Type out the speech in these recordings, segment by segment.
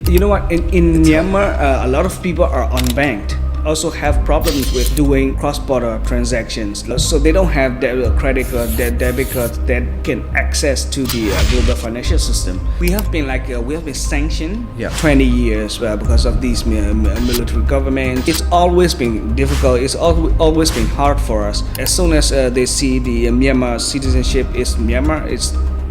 You know what? In Myanmar, a lot of people are unbanked. Also have problems with doing cross-border transactions, so they don't have credit card, debit cards that can access to the global financial system. We have been sanctioned 20 years because of these military government. It's always been difficult. It's always been hard for us. As soon as they see the Myanmar citizenship is Myanmar,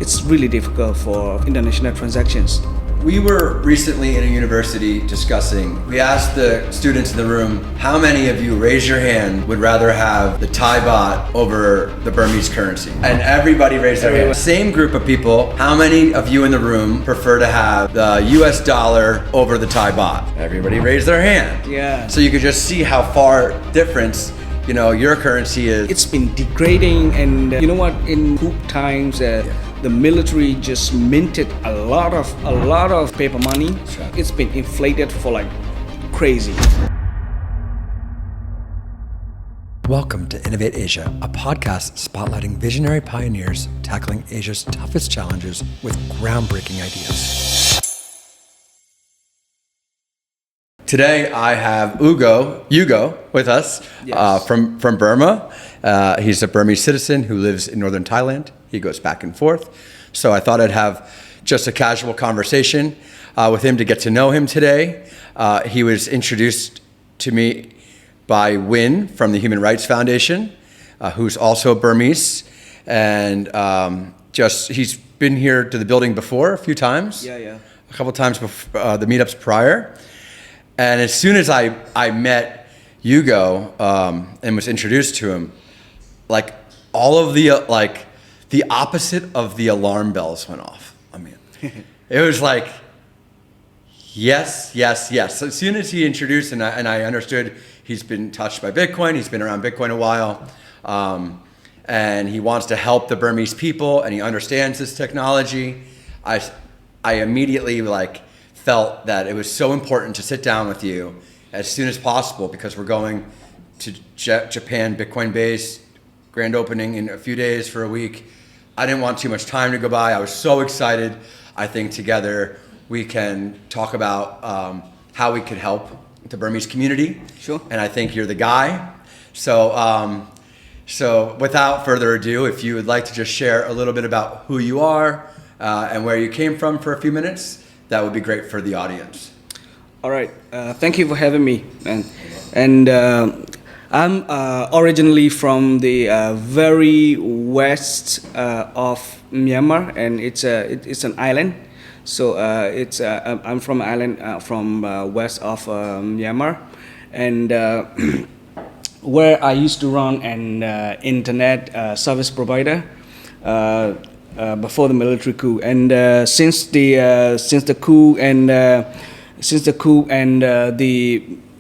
it's really difficult for international transactions. We were recently in a university discussing, we asked the students in the room, how many of you, raise your hand, would rather have the Thai baht over the Burmese currency? And everybody raised their hand. Same group of people, how many of you in the room prefer to have the US dollar over the Thai baht? Everybody raised their hand. Yeah. So you could just see how far difference, your currency is. It's been degrading, and you know what, in coup times, the military just minted a lot of paper money. Right. It's been inflated for like crazy. Welcome to Innovate Asia, a podcast spotlighting visionary pioneers tackling Asia's toughest challenges with groundbreaking ideas. Today I have Hugo with us. Yes. From Burma. He's a Burmese citizen who lives in Northern Thailand. He goes back and forth. So I thought I'd have just a casual conversation with him to get to know him today. He was introduced to me by Win from the Human Rights Foundation, who's also Burmese. And he's been here to the building before a few times. Yeah. A couple times before the meetups prior. And as soon as I met Hugo and was introduced to him, like all of the opposite of the alarm bells went off. I mean, it was like, yes. So as soon as he introduced and I understood he's been touched by Bitcoin, he's been around Bitcoin a while, and he wants to help the Burmese people and he understands this technology, I immediately felt that it was so important to sit down with you as soon as possible because we're going to Japan Bitcoin base, grand opening in a few days for a week. I didn't want too much time to go by. I was so excited. I think together we can talk about how we could help the Burmese community. Sure. And I think you're the guy. So without further ado, if you would like to just share a little bit about who you are and where you came from for a few minutes, that would be great for the audience. All right. Thank you for having me. And I'm originally from the very west of Myanmar, and it's an island. So I'm from an island from west of Myanmar, and where I used to run an internet service provider before the military coup. And since the coup and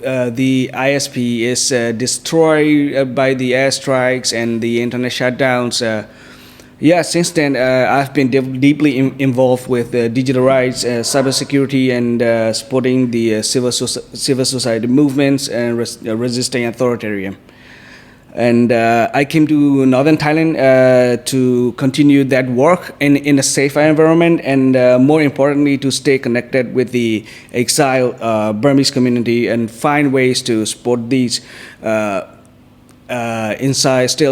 the ISP is destroyed by the airstrikes and the internet shutdowns. Since then I've been deeply involved with digital rights, cybersecurity, and supporting the civil society movements and resisting authoritarianism. And I came to Northern Thailand to continue that work in a safer environment, and more importantly, to stay connected with the exiled Burmese community and find ways to support these still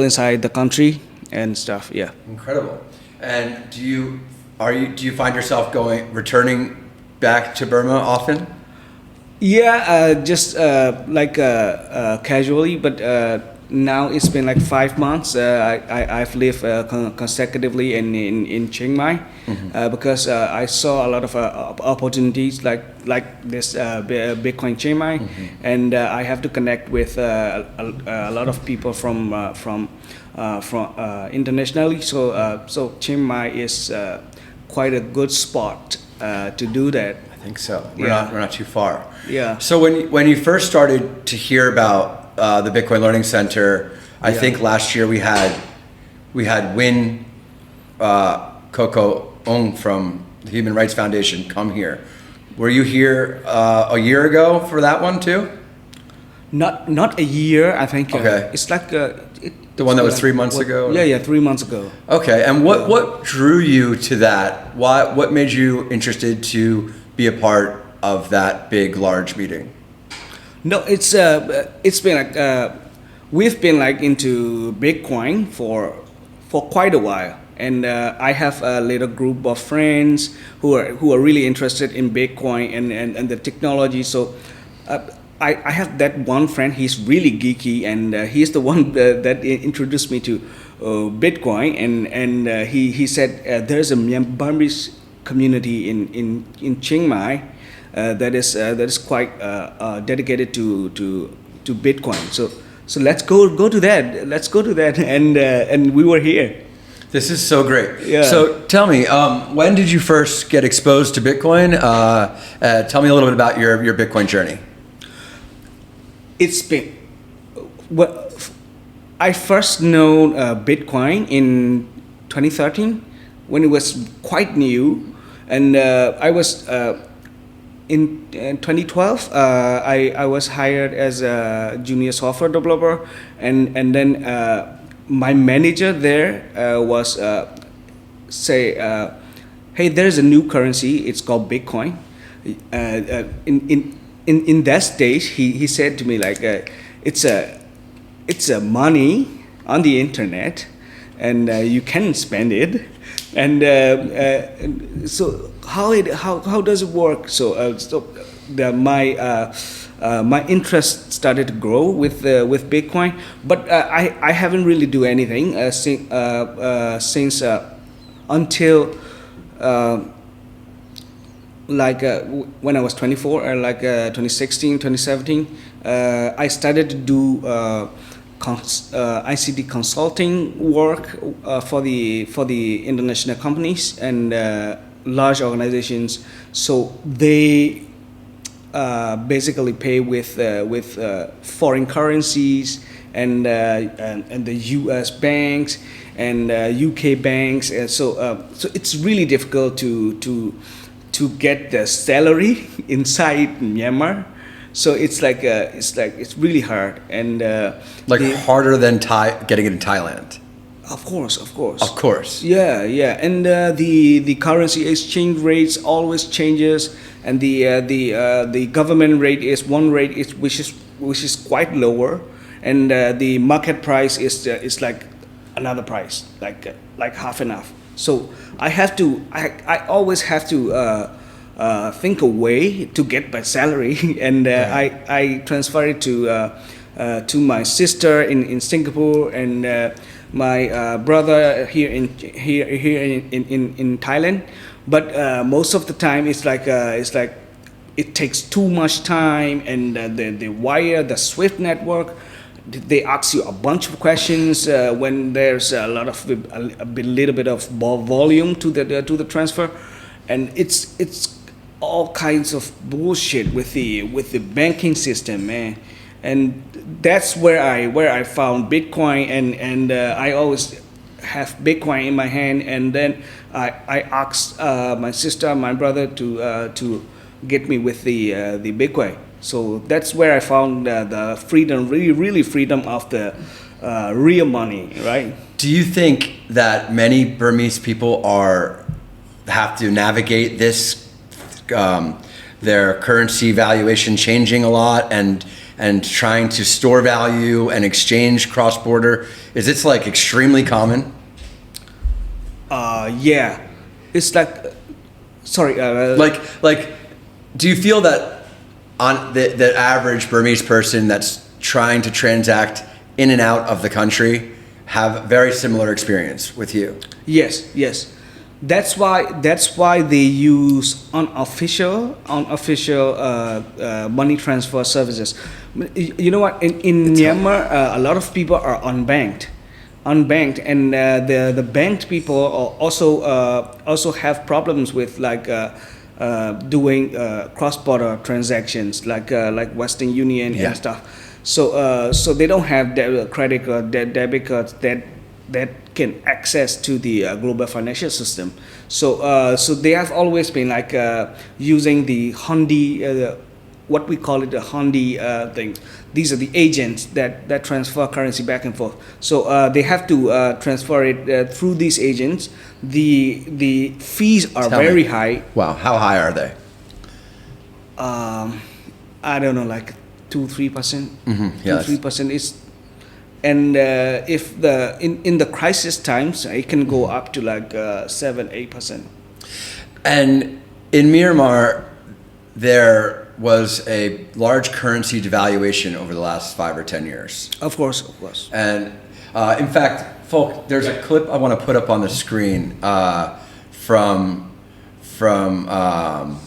inside the country and stuff. Yeah. Incredible. And do you find yourself returning back to Burma often? Yeah, just casually, but. Now it's been like 5 months. I've lived consecutively in Chiang Mai because I saw a lot of opportunities like this Bitcoin Chiang Mai, and I have to connect with a lot of people from internationally. So Chiang Mai is quite a good spot to do that. I think so. We're not too far. Yeah. So when you first started to hear about the Bitcoin Learning Center, I think last year we had Win Coco Ong from the Human Rights Foundation come here. Were you here a year ago for that one too? Not a year, I think. Okay. It's like the one that was 3 months ago? Yeah, 3 months ago. Okay, and what drew you to that? What made you interested to be a part of that big, large meeting? No, it's been like we've been like into Bitcoin for quite a while, and I have a little group of friends who are really interested in Bitcoin and the technology. So I have that one friend. He's really geeky, and he's the one that introduced me to Bitcoin. And he said there's a Burmese community in Chiang Mai that is quite dedicated to Bitcoin. So let's go to that. Let's go to that, and we were here. This is so great. Yeah. So tell me, when did you first get exposed to Bitcoin? Tell me a little bit about your Bitcoin journey. It's been well. I first known Bitcoin in 2013 when it was quite new, and I was in 2012. I was hired as a junior software developer, and then my manager there was say, hey, there's a new currency. It's called Bitcoin. In that stage, he said to me like, it's a money on the internet, and you can spend it, and so how does it work? So my interest started to grow with Bitcoin, but I haven't really do anything since until. When I was 24, 2016, 2017, I started to do ICT consulting work for the international companies and large organizations. So they basically pay with foreign currencies and the U.S. banks and UK banks, and so it's really difficult to get the salary inside Myanmar. So it's really hard, and harder than getting it in Thailand. Of course. Of course. Yeah, and the currency exchange rates always changes, and the government rate is one rate which is quite lower, and the market price is like another price, like half and half. So I always have to think a way to get my salary, and I transfer it to my sister in Singapore, and my brother here in Thailand. But most of the time it's like it takes too much time, and the wire, the Swift network, they ask you a bunch of questions when there's a little bit of volume to the transfer, and it's all kinds of bullshit with the banking system, man. And that's where I found Bitcoin, and I always have Bitcoin in my hand, and then I asked my sister, my brother to get me with the Bitcoin. So that's where I found the freedom, really freedom of the real money, right? Do you think that many Burmese people have to navigate this, their currency valuation changing a lot, and trying to store value and exchange cross-border? Is it like extremely common? Yeah, it's like, sorry. Do you feel that on the average Burmese person that's trying to transact in and out of the country have very similar experience with you? Yes. That's why they use unofficial money transfer services. You know what? In Myanmar, a lot of people are unbanked, and the banked people also have problems with doing cross-border transactions like Western Union and stuff. So they don't have credit card, debit cards that can access to the global financial system. So they have always been using the Hundi, what we call it, the Hundi thing. These are the agents that transfer currency back and forth. So they have to transfer it through these agents. The fees are very high. Wow, how high are they? um, I don't know, like 2-3%. Yes. 2-3% is, and if in the crisis times, it can go up to like 7-8%. And in Myanmar, there was a large currency devaluation over the last 5 or 10 years. Of course, of course. And in fact, folk, there's a clip I want to put up on the screen from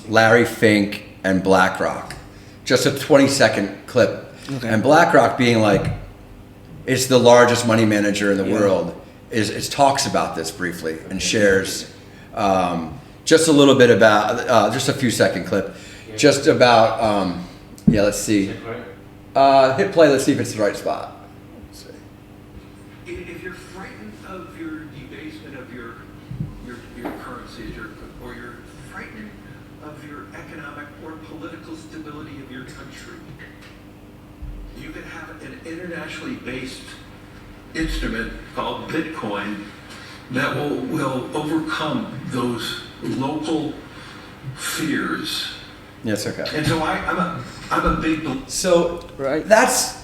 Larry Fink and BlackRock. Just a 20-second clip. Okay. And BlackRock, being like, it's the largest money manager in the world, is talks about this briefly and shares just a little bit about, just a few second clip, just about, let's see. Hit play, let's see if it's the right spot. If you're frightened of your debasement of your currencies, or you're frightened of your economic or political stability of your country, you can have an internationally based instrument called Bitcoin that will overcome those local fears. Yes, okay. And so I'm a big believer. So Right. that's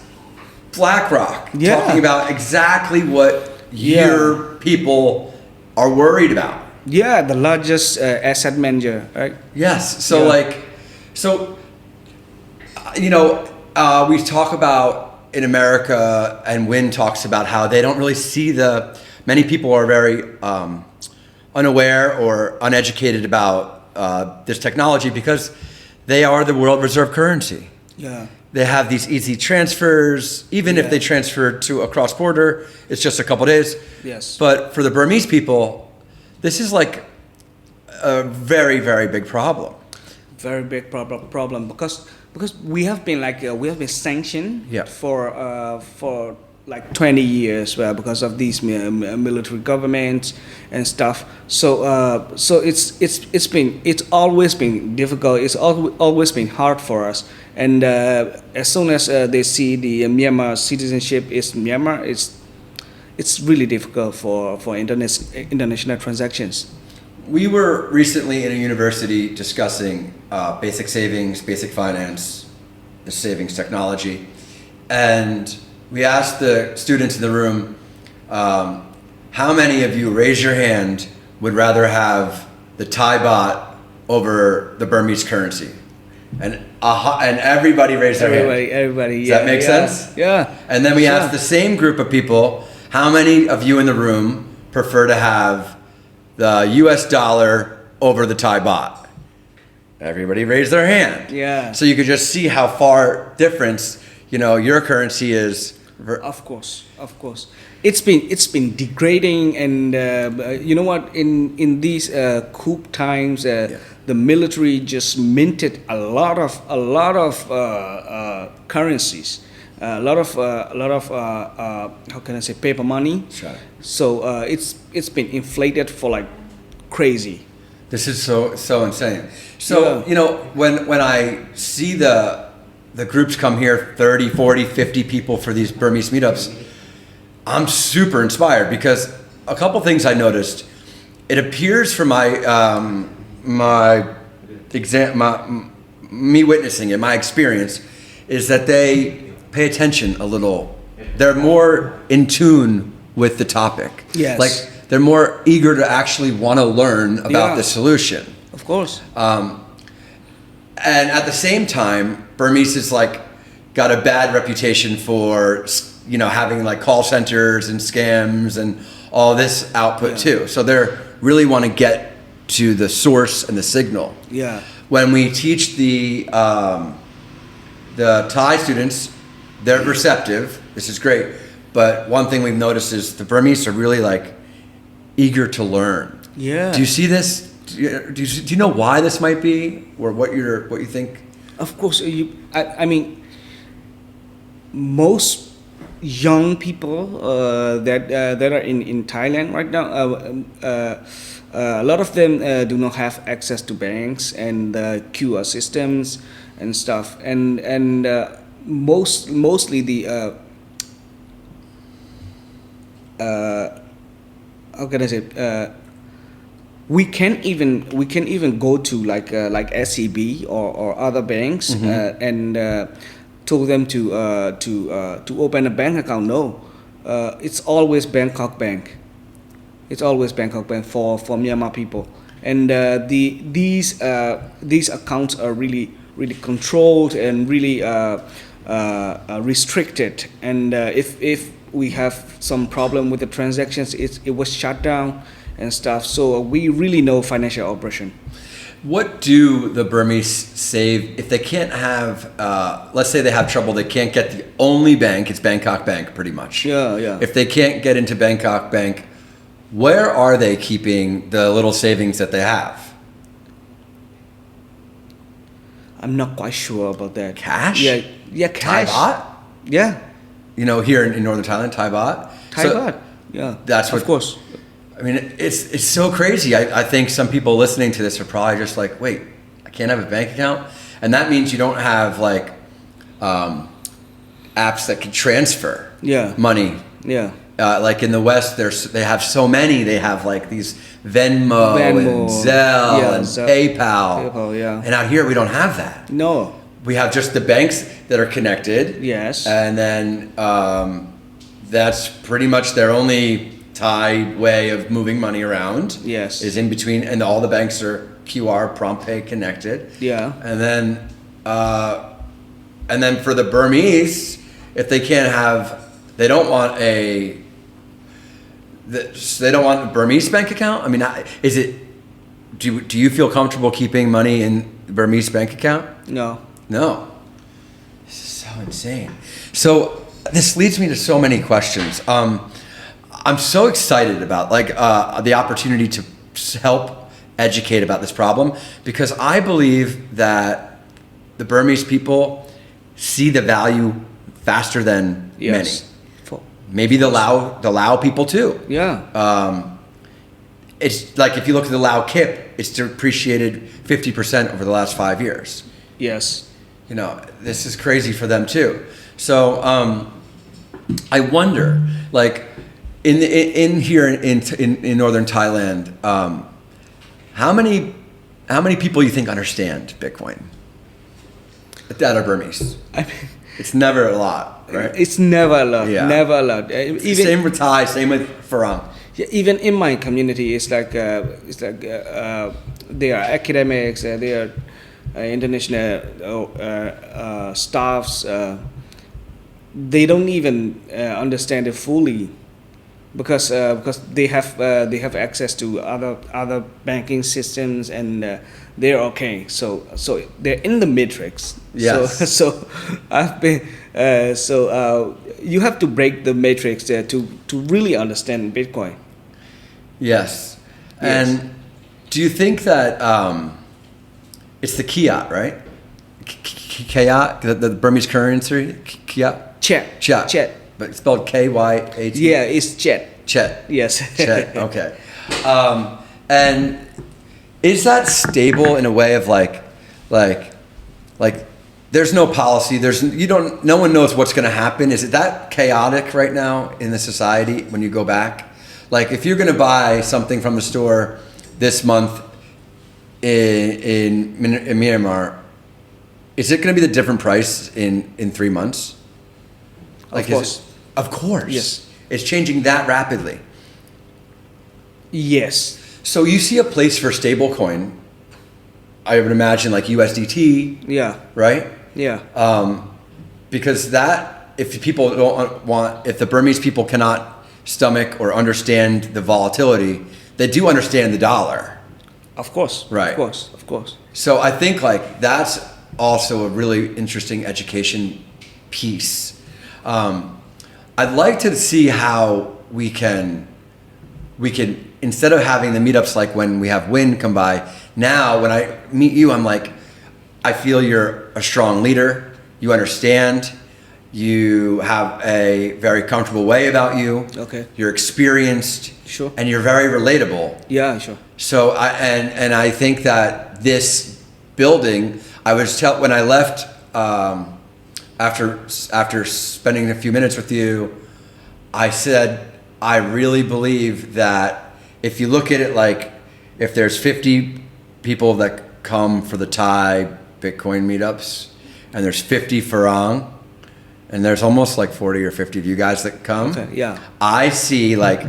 BlackRock Yeah. talking about exactly what your people are worried about. Yeah, the largest asset manager, right? Yes. So we talk about in America, and Wynn talks about how they don't really see many people are very unaware or uneducated about this technology because they are the world reserve currency. Yeah. They have these easy transfers. Even if they transfer to a cross border, it's just a couple days. Yes. But for the Burmese people, this is like a very, very big problem. Very big problem because we have been sanctioned Yeah. for like 20 years because of these military governments and stuff. So it's always been difficult. It's always been hard for us. And as soon as they see the Myanmar citizenship is Myanmar, it's really difficult for international transactions. We were recently in a university discussing basic savings, basic finance, the savings technology, and we asked the students in the room, how many of you, raise your hand, would rather have the Thai baht over the Burmese currency? And everybody raised their hand. Everybody. Does that make sense? Yeah. And then we Sure. asked the same group of people, how many of you in the room prefer to have the US dollar over the Thai baht? Everybody raised their hand. Yeah. So you could just see how far difference, your currency is. Of course. It's been degrading, and you know what? In these coup times, the military just minted a lot of currencies, a lot of how can I say, paper money. Sure. So it's been inflated for like crazy. This is so insane. So, when I see the groups come here, 30, 40, 50 people for these Burmese meetups, I'm super inspired because a couple things I noticed. It appears from me witnessing it, my experience, is that they pay attention a little. They're more in tune with the topic. Yes. Like they're more eager to actually want to learn about the solution. Of course. And at the same time, Burmese is got a bad reputation for, having call centers and scams and all this output too. So they really want to get to the source and the signal. Yeah. When we teach the Thai students, they're receptive. This is great. But one thing we've noticed is the Burmese are really eager to learn. Yeah. Do you see this? Do you know why this might be, or what you think? Of course, I mean, most young people that are in Thailand right now, a lot of them do not have access to banks and QR systems and stuff, and mostly the how can I say? we can even go to like SEB or other banks and told them to open a bank account. No, it's always Bangkok Bank. It's always Bangkok Bank for Myanmar people, and these accounts are really controlled and really restricted. And if we have some problem with the transactions, it was shut down and stuff. So we really know financial operation. What do the Burmese save if they can't have, let's say they have trouble, they can't get the only bank, it's Bangkok Bank pretty much. Yeah. If they can't get into Bangkok Bank, where are they keeping the little savings that they have? I'm not quite sure about that. Cash? Yeah, cash. Thai baht? Yeah, Here in Northern Thailand, Thai baht? Thai baht. Yeah, That's what, of course. I mean, it's so crazy. I think some people listening to this are probably just like, wait, I can't have a bank account? And that means you don't have like apps that can transfer money. Yeah. Like in the West, they have so many. They have like these Venmo and Zelle and PayPal. And out here, we don't have that. No. We have just the banks that are connected. Yes. And then that's pretty much their only Thai way of moving money around. Yes. Is in between, and all the banks are QR, prompt pay connected. Yeah. And then for the Burmese, if they can't have, they don't want a Burmese bank account. I mean, is it? Do you feel comfortable keeping money in the Burmese bank account? No. This is so insane. So this leads me to so many questions. I'm so excited about the opportunity to help educate about this problem, because I believe that the Burmese people see the value faster than many. Maybe the Lao people too. Yeah. It's like if you look at the Lao kip, it's depreciated 50% over the last 5 years. Yes. This is crazy for them too. So I wonder, like in here in Northern Thailand, how many people you think understand Bitcoin that are Burmese? It's never a lot, right? It's never a lot. Yeah. Never a lot. Even same with Thai, same with Farang. Yeah, even in my community, it's like they are academics, they are international staffs. They don't even understand it fully, because they have access to other banking systems, and they're okay. So they're in the matrix. Yes. So I've been you have to break the matrix to really understand Bitcoin. Yes. And do you think that it's the kyat, right? Kyat, the Burmese currency, kyat. Chet. But it's spelled Kyat. Yeah, it's Chet. Yes. Chet. Okay. And is that stable in a way of like there's no policy, no one knows what's going to happen? Is it that chaotic right now in the society when you go back? Like if you're going to buy something from the store this month in Myanmar, is it going to be the different price in 3 months? Of course. Of course. Yes. It's changing that rapidly. Yes. So you see a place for stablecoin, I would imagine like USDT. Yeah. Right? Yeah. Because if the Burmese people cannot stomach or understand the volatility, they do understand the dollar. Of course. Right. Of course. So I think like that's also a really interesting education piece. I'd like to see how we can instead of having the meetups like when we have Win come by, now when I meet you, I'm like, I feel you're a strong leader, you understand, you have a very comfortable way about you. Okay. You're experienced. Sure. And you're very relatable. Yeah, sure. So I think that this building, when I left after spending a few minutes with you, I said I really believe that if you look at it like if there's 50 people that come for the Thai Bitcoin meetups, and there's 50 Farang, and there's almost like 40 or 50 of you guys that come. Okay, yeah. I see like,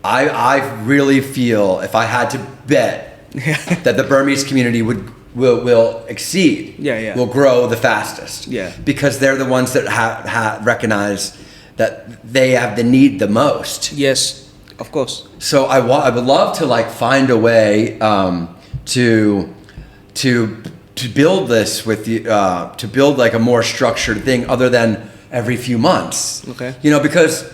I really feel if I had to bet that the Burmese community will exceed, will grow the fastest. Yeah. Because they're the ones that recognize that they have the need the most. Yes, of course. So I would love to like find a way to build this with you, to build like a more structured thing other than every few months. Okay. You know, because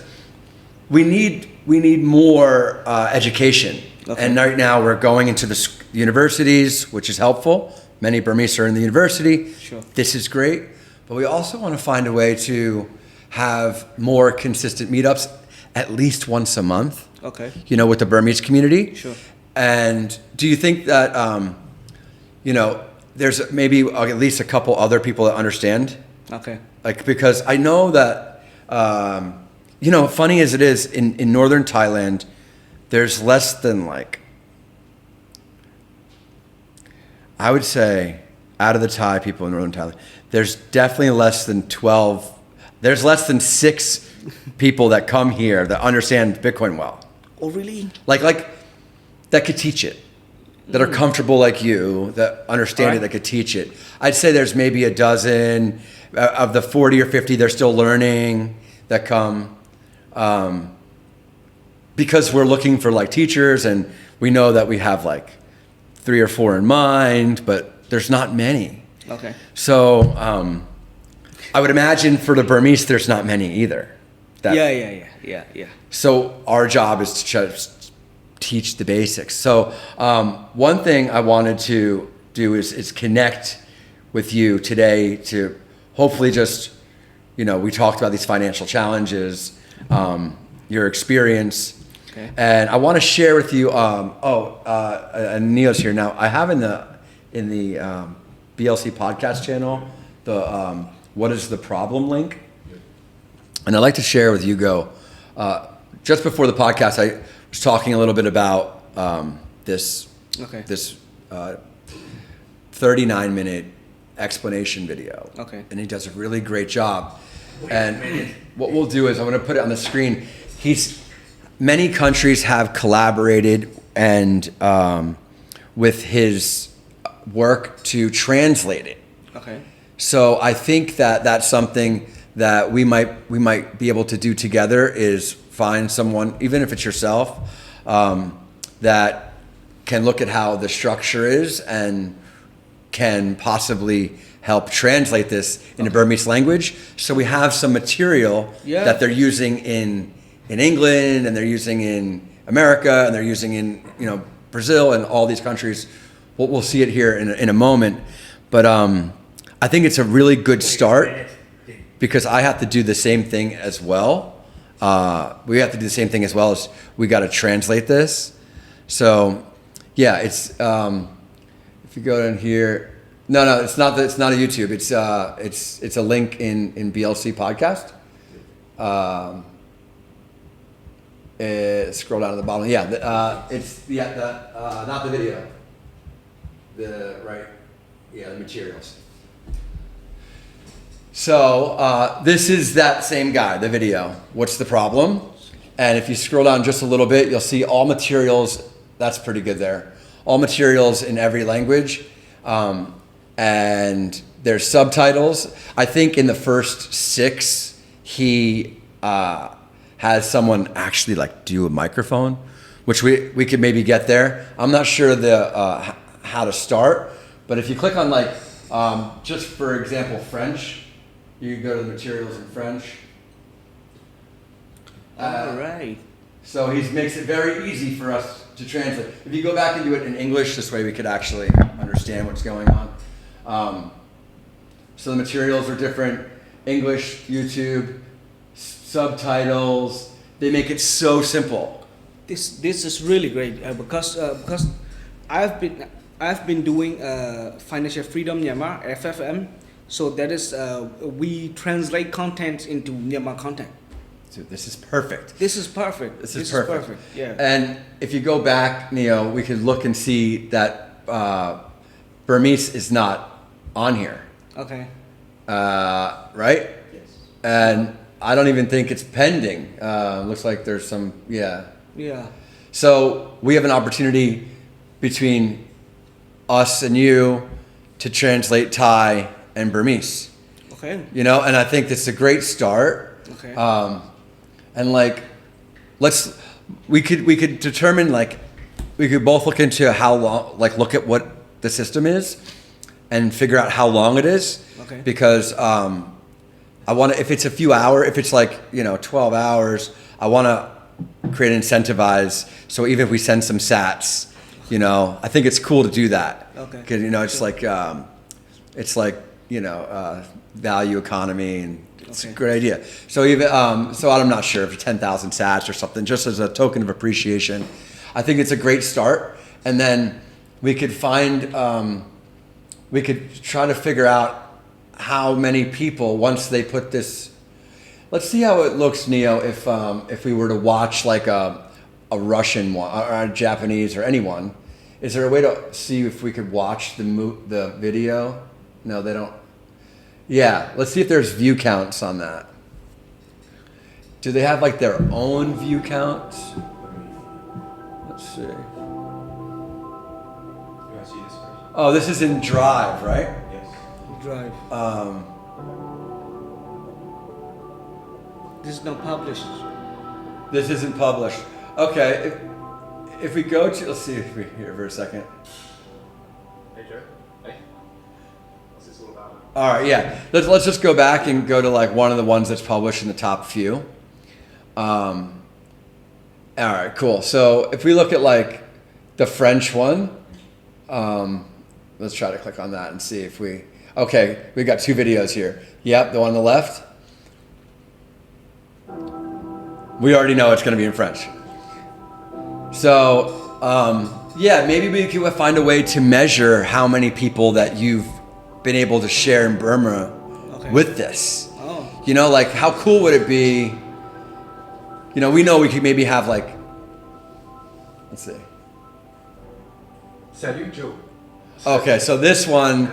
we need more education. Okay. And right now we're going into the universities, which is helpful. Many Burmese are in the university. Sure. This is great. But we also want to find a way to have more consistent meetups at least once a month. Okay. You know, with the Burmese community. Sure. And do you think that, you know, there's maybe at least a couple other people that understand? Okay. Like, because I know that, you know, funny as it is, in Northern Thailand, there's less than like, I would say, out of the Thai people in Northern Thailand, there's definitely less than 12, there's less than 6 people that come here that understand Bitcoin well. Oh, really? Like that could teach it, that are comfortable like you, that understand it, that could teach it. I'd say there's maybe a dozen of the 40 or 50 they're still learning that come, because we're looking for like teachers, and we know that we have like 3 or 4 in mind, but there's not many. Okay. So I would imagine for the Burmese, there's not many either. Yeah. So our job is to just teach the basics. So one thing I wanted to do is connect with you today to hopefully just, you know, we talked about these financial challenges, your experience. Okay. And I want to share with you, and Neil's here now. I have in the BLC podcast channel, the what is the problem link. And I'd like to share with Hugo, just before the podcast, I was talking a little bit about this 39-minute explanation video. Okay. And he does a really great job. And what we'll do is I'm going to put it on the screen. Many countries have collaborated and with his work to translate it. Okay. So I think that that's something that we might be able to do together, is find someone, even if it's yourself, that can look at how the structure is and can possibly help translate this into Burmese language. So we have some material that they're using in England, and they're using in America, and they're using in, you know, Brazil and all these countries. We'll see it here in a moment. But I think it's a really good start, because I have to do the same thing as well. We have to do the same thing as well, as we got to translate this. So yeah, it's if you go down here, no, it's not a YouTube. It's a link in BLC podcast. Scroll down to the bottom. Yeah, not the video. The materials. So this is that same guy, the video. What's the problem? And if you scroll down just a little bit, you'll see all materials. That's pretty good there. All materials in every language. And there's subtitles. I think in the first 6, he has someone actually like do a microphone, which we could maybe get there. I'm not sure how to start, but if you click on like, just for example, French, you can go to the materials in French. All right. So he makes it very easy for us to translate. If you go back and do it in English, this way we could actually understand what's going on. So the materials are different. English, YouTube, subtitles. They make it so simple. This is really great because I've been doing Financial Freedom Myanmar (FFM), so that is we translate content into Myanmar content. dude, this is perfect. This is perfect. This is perfect. Yeah. And if you go back, Neo, we could look and see that Burmese is not on here. Okay. Right? Yes. And I don't even think it's pending. Looks like there's some, yeah. Yeah. So we have an opportunity between us and you to translate Thai and Burmese. Okay. You know, and I think that's a great start. Okay. And like, we could determine, like, we could both look into how long, like look at what the system is and figure out how long it is. Okay. Because I want to, if it's a few hours, if it's like, 12 hours, I want to create an incentivize. So even if we send some sats, I think it's cool to do that. Okay. Because, it's like, value economy, and it's a great idea. So even, so I'm not sure if it's 10,000 sats or something, just as a token of appreciation. I think it's a great start. And then we could we could try to figure out how many people, once they put this, let's see how it looks, Neo, if we were to watch like a Russian one or a Japanese or anyone. Is there a way to see if we could watch the video? No, they don't. Yeah, let's see if there's view counts on that. Do they have like their own view counts? Let's see. You want to see this first? Oh, this is in Drive, right? Yes. Drive. This is not published. This isn't published. Okay, if we go to, let's see if we here for a second. Hey, Joe. Hey. What's this all about? All right, yeah. Let's just go back and go to like one of the ones that's published in the top few. All right, cool. So if we look at like the French one, let's try to click on that and see if we. Okay, we got two videos here. Yep, the one on the left. We already know it's going to be in French. So, yeah, maybe we can find a way to measure how many people that you've been able to share in Burma with this. Oh. Like how cool would it be? We know we could maybe have like, let's see. Salut, Joe. Okay, so this one,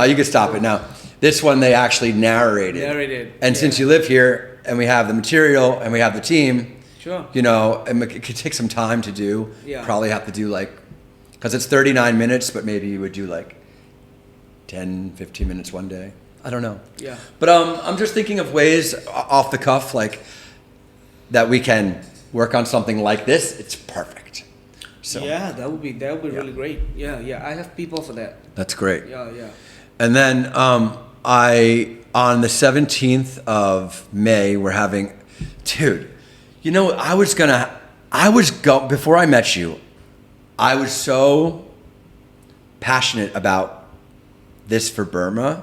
you can stop it now. This one they actually narrated. And since you live here and we have the material and we have the team, Sure. and it could take some time to do. Yeah. Probably have to do like, because it's 39 minutes, but maybe you would do like 10, 15 minutes one day. I don't know. Yeah. But I'm just thinking of ways off the cuff, like that we can work on something like this. It's perfect. So Yeah, that would be really great. Yeah, I have people for that. that's great. Yeah. And then on the 17th of May, we're having, dude, before I met you, I was so passionate about this for Burma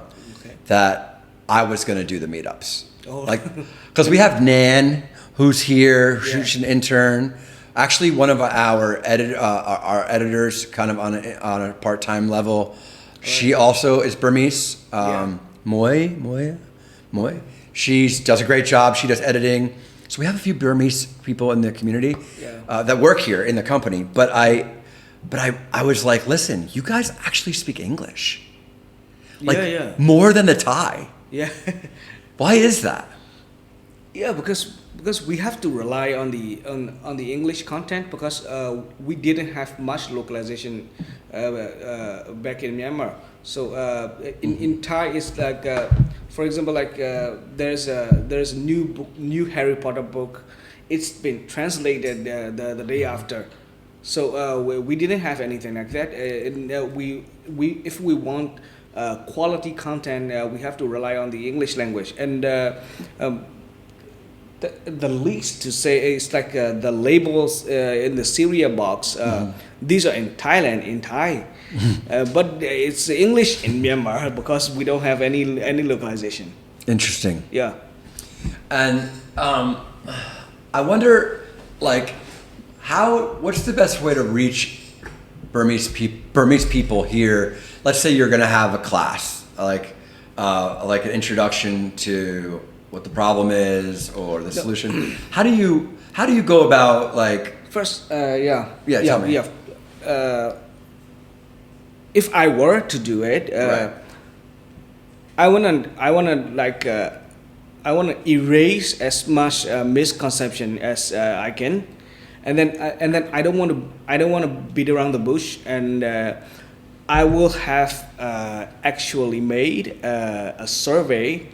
that I was going to do the meetups. Oh. Like, because we have Nan, who's here, who's an intern. Actually, one of our editors, kind of on a part-time level, she also is Burmese. Moy. She does a great job. She does editing. So we have a few Burmese people in the community that work here in the company. But I was like, listen, you guys actually speak English. Like more than the Thai. Yeah. Why is that? Yeah, because we have to rely on the English content because we didn't have much localization back in Myanmar. So in Thai it's like for example like there's a new Harry Potter book. It's been translated the day after. So we didn't have anything like that. We if we want quality content, we have to rely on the English language. And the least to say is like the labels in the Syria box. These are in Thailand, in Thai, but it's English in Myanmar because we don't have any localization. Interesting. Yeah. And I wonder, like, what's the best way to reach Burmese people here? Let's say you're going to have a class, like an introduction to what the problem is or the solution. How do you go about like First, tell me. If I were to do it, Right. I wanna erase as much misconception as I can, and then I don't want to beat around the bush, and I will have actually made a survey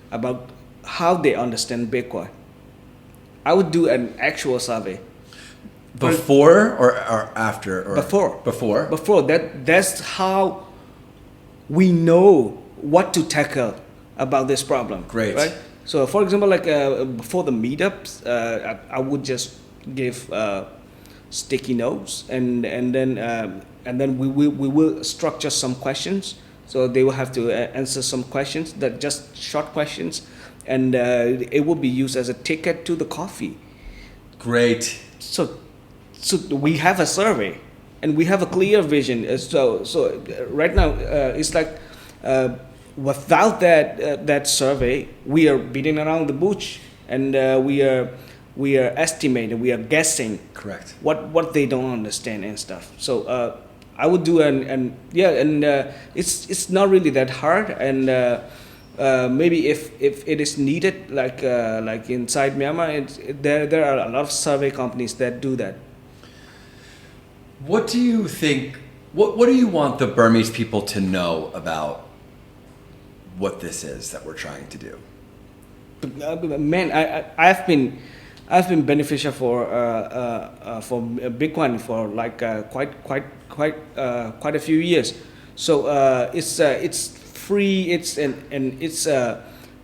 about how they understand Bitcoin. I would do an actual survey. Before or after? Or Before that's how we know what to tackle about this problem. Great. Right. So, for example, like before the meetups, I would just give sticky notes, and then we will structure some questions. So they will have to answer some questions, that just short questions, and it will be used as a ticket to the coffee. Great. So we have a survey, and we have a clear vision. So right now it's like without that survey, we are beating around the bush, and we are estimating, we are guessing. Correct. What they don't understand and stuff. So I would do it's not really that hard, and maybe if it is needed, like inside Myanmar, there are a lot of survey companies that do that. What do you think? What do you want the Burmese people to know about what this is that we're trying to do? Man, I've been beneficial for Bitcoin for like quite a few years. So it's free. It's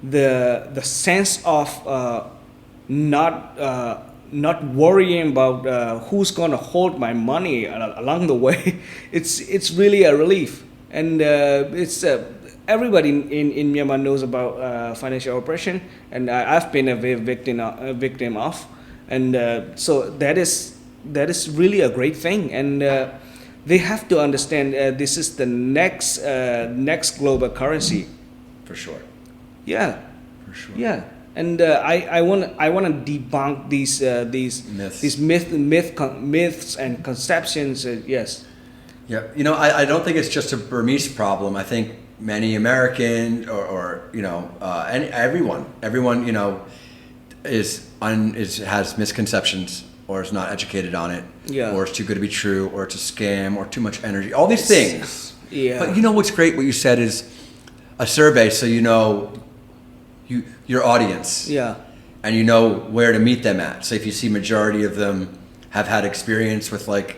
the sense of not worrying about who's gonna hold my money along the way. It's really a relief, and it's everybody in Myanmar knows about financial oppression, and I've been a victim of, and so that is really a great thing, and they have to understand this is the next global currency. For sure. Yeah. For sure. Yeah. And I want to debunk these Myths. these myths and conceptions. Yes. Yeah. I don't think it's just a Burmese problem. I think many American or everyone has misconceptions or is not educated on it. Yeah. Or it's too good to be true, or it's a scam, or too much energy. All these things. Yeah. But what's great? What you said is a survey, so your audience. Yeah. And you know where to meet them at. So if you see majority of them have had experience with like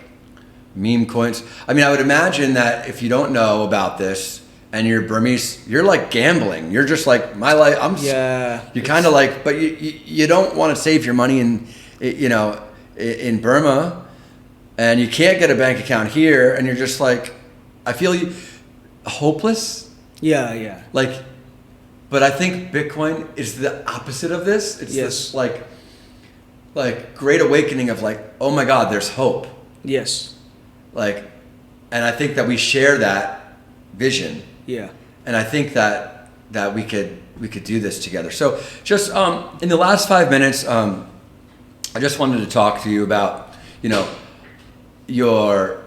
meme coins. I mean, I would imagine that if you don't know about this and you're Burmese, you're like gambling. You're just like, my life, you kind of like, but you don't want to save your money in Burma, and you can't get a bank account here, and you're just like, I feel hopeless. Yeah. But I think Bitcoin is the opposite of this. It's this like great awakening of like, oh my God, there's hope. Yes. And I think that we share that vision. Yeah. And I think that we could do this together. So just in the last 5 minutes, I just wanted to talk to you about, your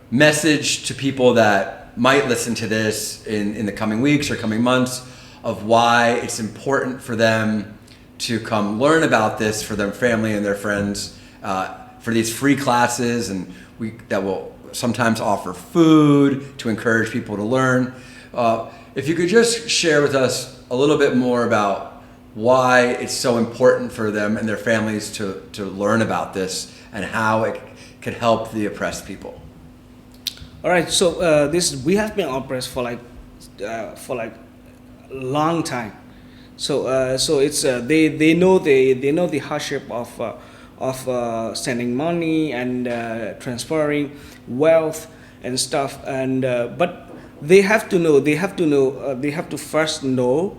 message to people that might listen to this in the coming weeks or coming months, of why it's important for them to come learn about this for their family and their friends, for these free classes, and that will sometimes offer food to encourage people to learn. If you could just share with us a little bit more about why it's so important for them and their families to learn about this, and how it could help the oppressed people. All right. So we have been oppressed for like long time, so it's they know the hardship of sending money and transferring wealth and stuff, and but they have to first know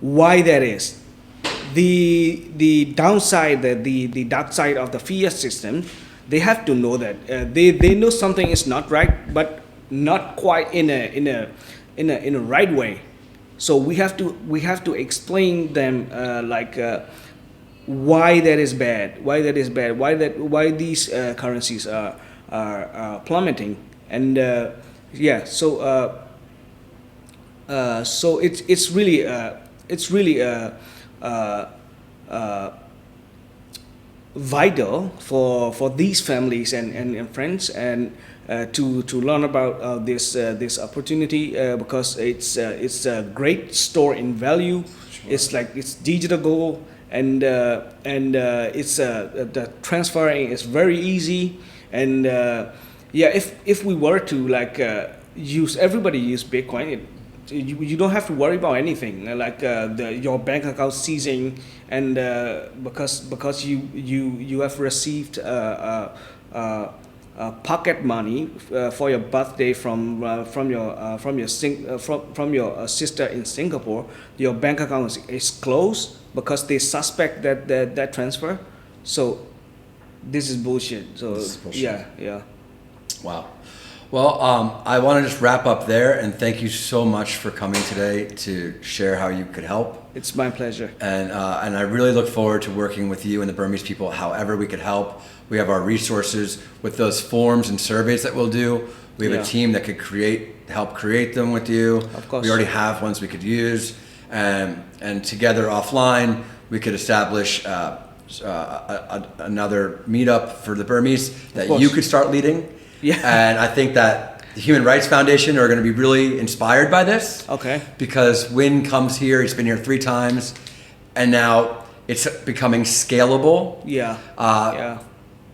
why that is. The downside, the dark side of the fiat system, they have to know that they know something is not right, but not quite in a right way. So we have to explain them why that is bad, why these currencies are plummeting, and so it's really vital for these families and friends and to learn about this opportunity because it's a great store in value. Sure. It's digital and it's the transferring is very easy and if we were to everybody use Bitcoin, you don't have to worry about anything your bank account seizing and because you have received pocket money for your birthday from your sister in Singapore. Your bank account is closed because they suspect that transfer. So this is bullshit. So this is bullshit. Yeah. Wow. Well, I want to just wrap up there and thank you so much for coming today to share how you could help. It's my pleasure. And I really look forward to working with you and the Burmese people, however we could help. We have our resources with those forms and surveys that we'll do. We have a team that could help create them with you. Of course. We already have ones we could use. And together offline, we could establish another meetup for the Burmese that you could start leading. Yeah. And I think that the Human Rights Foundation are going to be really inspired by this. Okay. Because Win comes here, he's been here 3 times, and now it's becoming scalable. Yeah.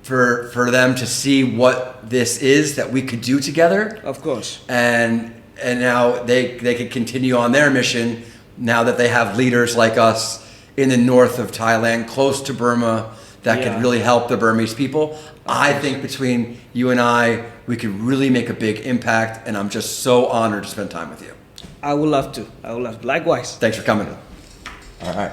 For them to see what this is that we could do together. Of course. And now they could continue on their mission now that they have leaders like us in the north of Thailand, close to Burma, that could really help the Burmese people. I think between you and I, we could really make a big impact, and I'm just so honored to spend time with you. I would love to. Likewise. Thanks for coming. All right.